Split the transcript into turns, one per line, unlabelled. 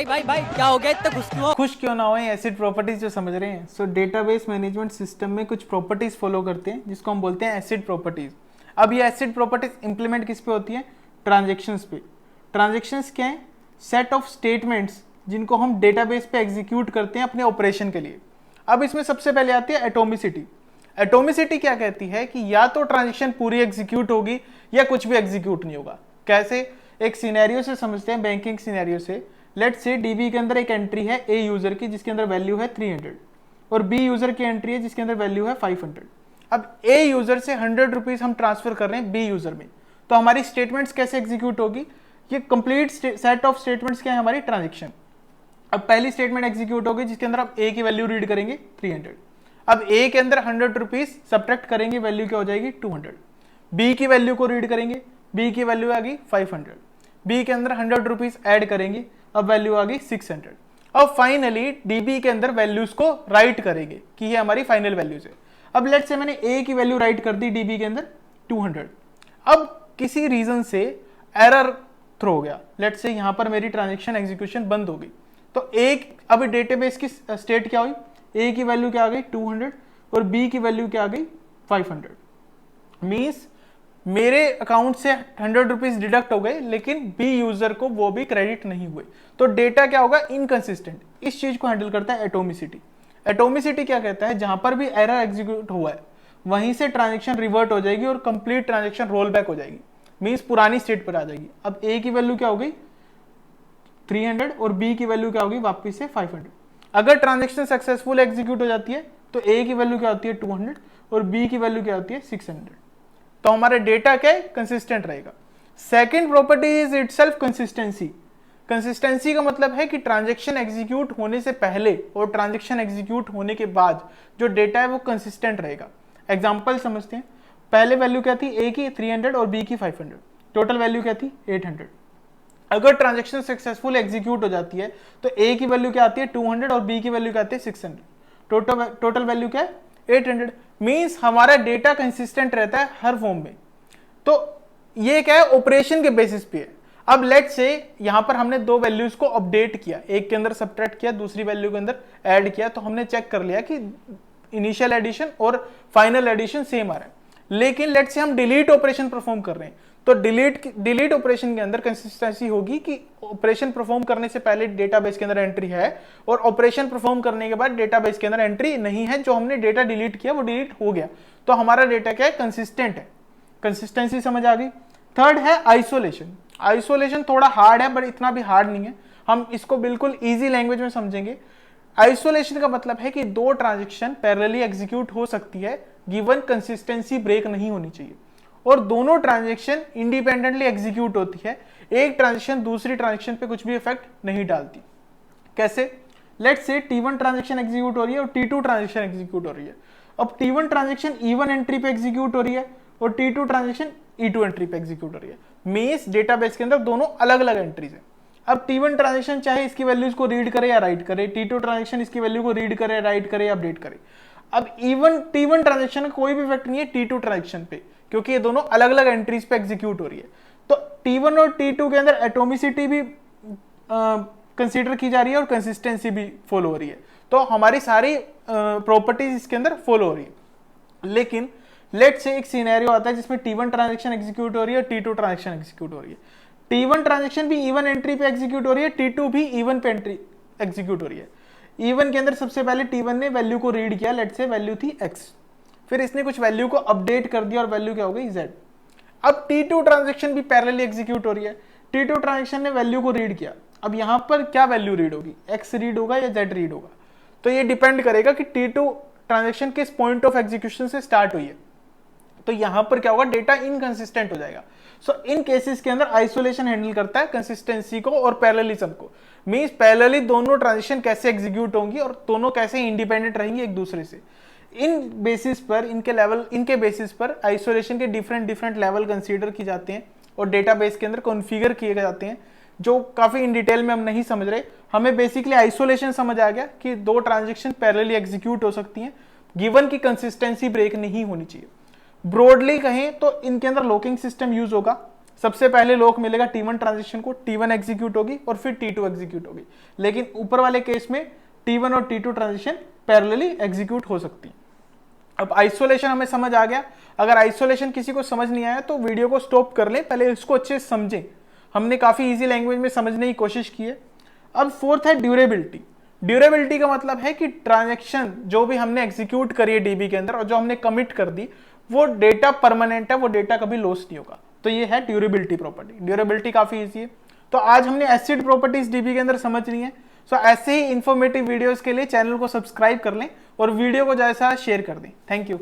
भाई भाई भाई क्या हो गया, इतना खुश क्यों हो?
खुश क्यों ना हो, एसिड प्रॉपर्टीज जो समझ रहे हैं। सो डेटाबेस मैनेजमेंट सिस्टम में कुछ प्रॉपर्टीज फॉलो करते हैं जिसको हम बोलते हैं एसिड प्रॉपर्टीज। अब ये एसिड प्रॉपर्टीज इंप्लीमेंट किस पे होती है? ट्रांजेक्शन्स पे। ट्रांजेक्शन्स क्या है? सेट ऑफ स्टेटमेंट्स जिनको हम डेटाबेस पे एग्जीक्यूट करते हैं अपने ऑपरेशन के लिए। अब इसमें सबसे पहले आती है एटोमिसिटी। एटोमिसिटी क्या कहती है कि या तो ट्रांजेक्शन पूरी एग्जीक्यूट होगी या कुछ भी एग्जीक्यूट नहीं होगा। कैसे? एक सिनेरियो से समझते हैं, बैंकिंग सिनेरियो से। लेट्स से डीबी के अंदर एक एंट्री है ए यूजर की जिसके अंदर वैल्यू है 300 और बी यूजर की एंट्री है जिसके अंदर वैल्यू है 500। अब ए यूजर से 100 रुपीज हम ट्रांसफर कर रहे हैं बी यूजर में, तो हमारी स्टेटमेंट्स कैसे एग्जीक्यूट होगी? ये कंप्लीट सेट ऑफ स्टेटमेंट्स क्या है? हमारी ट्रांजेक्शन। अब पहली स्टेटमेंट एग्जीक्यूट होगी जिसके अंदर आप ए की वैल्यू रीड करेंगे 300। अब ए के अंदर 100 रुपीज सब्ट्रैक्ट करेंगे, वैल्यू क्या हो जाएगी 200। बी की वैल्यू को रीड करेंगे, बी की वैल्यू आ गई 500। बी के अंदर 100 रुपीज ऐड करेंगे, अब वैल्यू आ गई 600। अब फाइनली डीबी के अंदर वैल्यूज को राइट करेंगे कि ये हमारी फाइनल वैल्यूज है। अब लेट्स से मैंने ए की वैल्यू राइट कर दी डीबी के अंदर 200। अब किसी रीजन से एरर थ्रो हो गया, लेट्स से यहां पर मेरी ट्रांजेक्शन एग्जीक्यूशन बंद हो गई। तो एक अब डेटाबेस की स्टेट क्या हुई? ए की वैल्यू क्या आ गई 200 और बी की वैल्यू क्या आ गई 500। मीन्स मेरे अकाउंट से 100 रुपीज डिडक्ट हो गए लेकिन बी यूजर को वो भी क्रेडिट नहीं हुए, तो डेटा क्या होगा? इनकंसिस्टेंट। इस चीज को हैंडल करता है एटोमिसिटी। एटोमिसिटी क्या कहता है? जहां पर भी एरर एग्जीक्यूट हुआ है वहीं से ट्रांजेक्शन रिवर्ट हो जाएगी और कंप्लीट ट्रांजेक्शन रोल बैक हो जाएगी, मीन्स पुरानी स्टेट पर आ जाएगी। अब ए की वैल्यू क्या हो गई 300 और बी की वैल्यू क्या होगी वापिस से 500। अगर ट्रांजेक्शन सक्सेसफुल एग्जीक्यूट हो जाती है तो ए की वैल्यू क्या होती है 200 और बी की वैल्यू क्या होती है 600। तो हमारा डेटा क्या है? कंसिस्टेंट रहेगा। Second property is itself consistency. Consistency का मतलब है कि ट्रांजैक्शन एग्जीक्यूट होने से पहले और ट्रांजैक्शन एग्जीक्यूट होने के बाद जो डेटा है वो कंसिस्टेंट रहेगा। एग्जांपल समझते हैं। पहले वैल्यू क्या थी? ए की 300 और बी की 500। टोटल वैल्यू क्या थी? 800। अगर ट्रांजैक्शन सक्सेसफुल एग्जीक्यूट हो जाती है तो ए की वैल्यू क्या आती है 200 और बी की वैल्यू क्या आती है 600। टोटल वैल्यू क्या है 800। मींस हमारा डेटा कंसिस्टेंट रहता है हर फॉर्म में। तो ये क्या है? ऑपरेशन के बेसिस पे है। अब लेट्स से यहां पर हमने दो वैल्यूज को अपडेट किया, एक के अंदर सब्ट्रैक्ट किया, दूसरी वैल्यू के अंदर ऐड किया, तो हमने चेक कर लिया कि इनिशियल एडिशन और फाइनल एडिशन सेम आ रहा है। लेकिन लेट्स से हम डिलीट ऑपरेशन परफॉर्म कर रहे हैं, तो डिलीट ऑपरेशन के अंदर कंसिस्टेंसी होगी कि ऑपरेशन परफॉर्म करने से पहले डेटाबेस के अंदर एंट्री है और ऑपरेशन परफॉर्म करने के बाद डेटाबेस के अंदर एंट्री नहीं है। जो हमने डेटा डिलीट किया वो डिलीट हो गया, तो हमारा डेटा क्या है? कंसिस्टेंट है। कंसिस्टेंसी समझ आ गई। थर्ड है आइसोलेशन। आइसोलेशन थोड़ा हार्ड है बट इतना भी हार्ड नहीं है, हम इसको बिल्कुल ईजी लैंग्वेज में समझेंगे। आइसोलेशन का मतलब है कि दो ट्रांजेक्शन पैरेलली एग्जीक्यूट हो सकती है गिवन कंसिस्टेंसी ब्रेक नहीं होनी चाहिए और दोनों ट्रांजेक्शन इंडिपेंडेंटली एग्जीक्यूट होती है, एक ट्रांजेक्शन दूसरी ट्रांजेक्शन पे कुछ भी इफेक्ट नहीं डालती। कैसे? Let's say T1 transaction execute हो रही है और T2 ट्रांजेक्शन एग्जीक्यूट हो रही है। अब T1 ट्रांजेक्शन E1 एंट्री पे एग्जीक्यूट हो रही है और T2 ट्रांजेक्शन E2 एंट्री पे एग्जीक्यूट हो रही है। मींस डेटाबेस के अंदर दोनों अलग अलग एंट्रीज है। अब T1 ट्रांजेक्शन चाहे इसकी वैल्यूज को रीड करे या राइट करे, T2 ट्रांजेक्शन इसकी वैल्यू को रीड करे, राइट करे या अपडेट करे। अब T1 ट्रांजेक्शन का कोई भी इफेक्ट नहीं है T2 ट्रांजेक्शन पे, क्योंकि ये दोनों अलग अलग एंट्रीज पे एग्जीक्यूट हो रही है। तो T1 और T2 के अंदर एटोमिसिटी भी कंसीडर की जा रही है और कंसिस्टेंसी भी फॉलो हो रही है, तो हमारी सारी प्रॉपर्टीज इसके अंदर फॉलो हो रही है। लेकिन लेट्स से एक सिनेरियो आता है जिसमें T1 ट्रांजेक्शन एग्जीक्यूट हो रही है, T2 ट्रांजेक्शन एग्जीक्यूट हो रही है। T1 ट्रांजेक्शन भी E1 एंट्री पे एग्जीक्यूट हो रही है, T2 भी E1 पे एंट्री एग्जीक्यूट हो रही है। E1 के अंदर सबसे पहले T1 ने वैल्यू को रीड किया, लेट्स से वैल्यू थी x, फिर इसने कुछ वैल्यू को अपडेट कर दिया और वैल्यू क्या हो गई z। अब T2 ट्रांजेक्शन भी पैरेलली एग्जीक्यूट हो रही है। T2 ट्रांजेक्शन ने वैल्यू को रीड किया, अब यहां पर क्या वैल्यू रीड होगी? x रीड होगा या z रीड होगा? तो ये डिपेंड करेगा कि T2 ट्रांजेक्शन किस पॉइंट ऑफ एग्जीक्यूशन से स्टार्ट हुई है। तो यहां पर क्या होगा? डेटा इनकंसिस्टेंट हो जाएगा। सो इन केसेस के अंदर आइसोलेशन हैंडल करता है कंसिस्टेंसी को और पैरेललिज्म को। मींस पैरेलली दोनों ट्रांजेक्शन कैसे एग्जीक्यूट होंगी और दोनों कैसे इंडिपेंडेंट रहेंगी एक दूसरे से। इन बेसिस पर इनके बेसिस पर आइसोलेशन के डिफरेंट लेवल कंसीडर किए जाते हैं और डेटाबेस के अंदर कॉन्फ़िगर किए जाते हैं, जो काफी इन डिटेल में हम नहीं समझ रहे। हमें बेसिकली आइसोलेशन समझ आ गया कि दो ट्रांजेक्शन पैरेलली एग्जीक्यूट हो सकती हैं गिवन की कंसिस्टेंसी ब्रेक नहीं होनी चाहिए। ब्रॉडली कहें तो इनके अंदर लॉकिंग सिस्टम यूज होगा, सबसे पहले लॉक मिलेगा T1 ट्रांजेक्शन को, T1 एग्जीक्यूट होगी और फिर T2 एग्जीक्यूट होगी। लेकिन ऊपर वाले केस में T1 और T2 ट्रांजेक्शन पैरेलली एग्जीक्यूट हो सकती है। अब आइसोलेशन हमें समझ आ गया। अगर आइसोलेशन किसी को समझ नहीं आया तो वीडियो को स्टॉप कर लें, पहले इसको अच्छे से समझें। हमने काफी इजी लैंग्वेज में समझने की कोशिश की है। अब फोर्थ है ड्यूरेबिलिटी। ड्यूरेबिलिटी का मतलब है कि ट्रांजैक्शन जो भी हमने एग्जीक्यूट करी है डीबी के अंदर और जो हमने कमिट कर दी, वो डेटा परमानेंट है, वो डेटा कभी लॉस नहीं होगा। तो ये है ड्यूरेबिलिटी प्रॉपर्टी। ड्यूरेबिलिटी काफी इजी है। तो आज हमने एसिड प्रॉपर्टीज डीबी के अंदर समझ ली है। सो ऐसे ही इंफॉर्मेटिव वीडियोस के लिए चैनल को सब्सक्राइब कर लें और वीडियो को जैसा शेयर कर दें। Thank you.